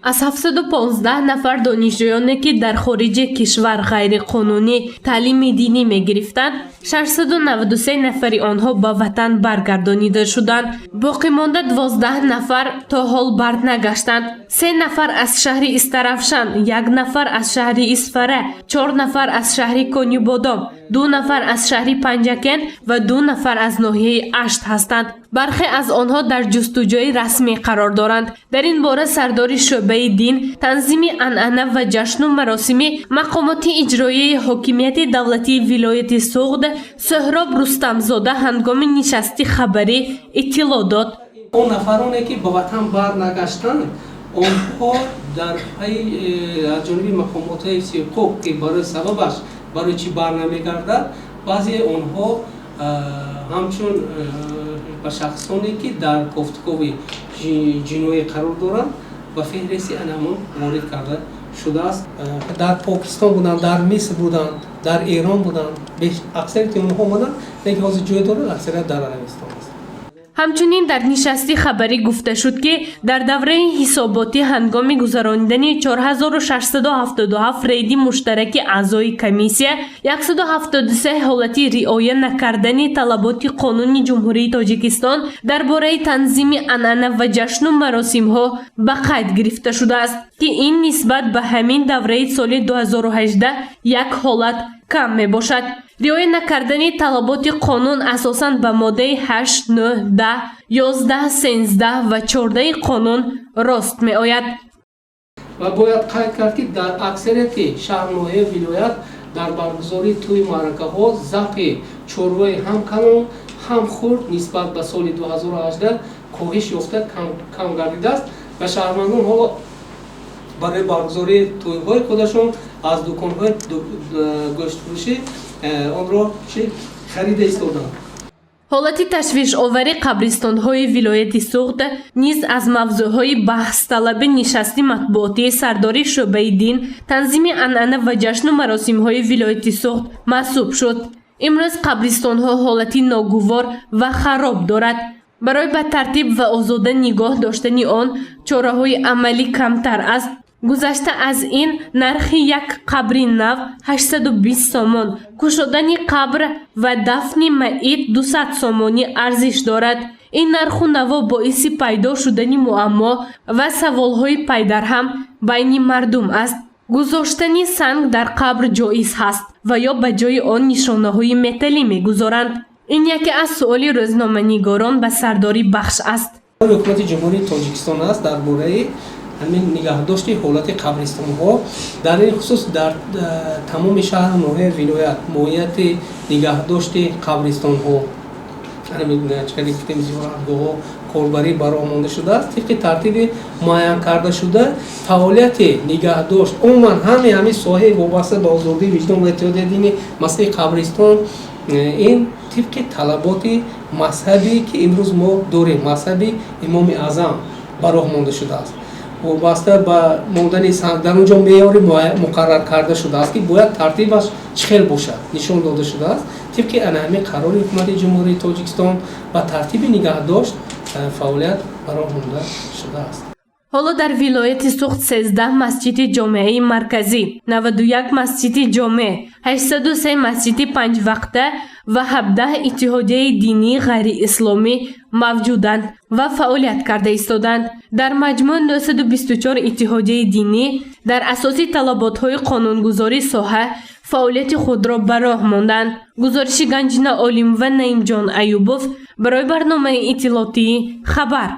аз 715 нафар донишҷӯёне ки дар хориҷи кишвар ғайриқонунӣ таълими динӣ мегирифтанд, 693 нафари онҳо ба ватан баргардонида шуданд. Боқимонда 12 нафар то ҳол бард нагаштанд. 3 нафар аз шаҳри Истарафшан, 1 нафар аз шаҳри Исфара, 4 нафар аз шаҳри Конюбодом, 2 нафар аз шаҳри Панҷакен ва 2 нафар аз ноҳияи Ашт ҳастанд. бархе аз онҳо дар ҷустуҷӯи расмӣ қарор доранд. Дар ин бора сардори шӯъбаи дин, танзими анъана ва ҷашну маросими мақомоти иҷроияи ҳокимияти давлатии вилояти Суғд Сӯҳроб Рустамзода ҳангоми нишасти хабарӣ иттилоъ дод. Он нафароне ки ба ватан барнагаштанд, онҳо дар пай аз ҷониби мақомотҳои сиқуқ ки барои сабабаш барои чӣ барнамегардад, баъзеи онҳо ҳамчун ба шахсоне ки дар кофтукови ҷиноӣ қарор доранд ба феҳристи анамон ворид карда шудааст. Дар Покистон буданд, дар Миср буданд, дар Эрон буданд, аксарияти онҳо омаданд, лекин ҳозир ҷой дорад, аксарият дар Арабистон аст. ҳамчунин дар нишасти хабарӣ гуфта шуд ки дар давраи ҳисоботӣ ҳангоми гузаронидани 4677 рейди муштараки аъзои комиссия, 173 ҳолати риоя накардани талаботи Қонуни Ҷумҳурии Тоҷикистон дар бораи танзими анъана ва ҷашну маросимҳо ба қайд гирифта шудааст, ки ин нисбат ба ҳамин давраи соли 2018 як ҳолат кам мебошад. риоя накардани талаботи қонун асосан ба моддаи 8, 9, 10, 11, 13 ва 14 қонун рост меояд. ва бояд қайд кард ки дар аксарияти шаҳрноҳияи вилоят дар баргузории тӯи маъракаҳо забти чорвои ҳам калон ҳам хурд нисбат ба соли 2018 коҳиш ёфта кам гардидааст ва шаҳрвандон ҳоло барои баргузории тӯйҳои худашон аз дуконҳои гӯштфурӯшӣ онро харида истоданд. ҳолати ташвишовари қабристонҳои вилояти Суғд низ аз мавзӯъҳои баҳсталаби нишасти матбуотии сардори шӯъбаи дин, танзими анъана ва ҷашну маросимҳои вилояти Суғд маҳсуб шуд. имрӯз қабристонҳо ҳолати ногувор ва хароб дорад. барои ба тартиб ва озода нигоҳ доштани он чораҳои амалӣ камтар аст. гузашта аз ин нархи як қабри нав 820 сомон, кушодани қабр ва дафни маит 200 сомонӣ арзиш дорад. ин нарху наво боиси пайдо шудани муаммо ва саволҳои пайдарҳам байни мардум аст. гузоштани санг дар қабр ҷоиз ҳаст ва ё ба ҷои он нишонаҳои металлӣ мегузоранд. ин яке аз суоли рӯзноманигорон ба сардори бахш аст. ҳукумати ҷумҳурии Тоҷикистон аст дар бораи ҳамин нигаҳдошти ҳолати қабристонҳо, дар ин хусус дар тамоми шаҳру ноҳияи вилоят моҳияти нигаҳдошти қабристонҳо зиёратгоҳҳо корбарӣ бароҳ монда шудааст. тибқи тартиби муайян карда шуда фаъолияти нигаҳдошт умуман ҳамин соҳаи вобаста ба озодии виҷдон ва эътиқодияти дини масъалаи қабристон ин тибқи талаботи мазҳабе ки имрӯз мо дорем, мазҳаби имоми аъзам бароҳ монда шудааст. вобаста ба мондани санг дар онҷо меъёри муқаррар карда шудааст ки бояд тартибаш чӣ хел бошад нишон дода шудааст. тибқи анаҳами қарори ҳукумати ҷумҳурии Тоҷикистон ба тартиби нигаҳдошт фаъолият бароҳ монда шудааст. ҳоло дар вилояти Суғд 13 масҷиди ҷомеаи марказӣ, 91 масҷиди ҷомеъ, 803 масҷиди панҷвақта ва 17 иттиҳодияи динии ғайриисломӣ мавҷуданд ва фаъолият карда истоданд. дар маҷмӯъ 924 иттиҳодияи динӣ дар асоси талаботҳои қонунгузории соҳа фаъолияти худро ба роҳ монданд. гузориши Ганҷина Олимова, Наимҷон Аюбов барои барномаи иттилоотии хабар.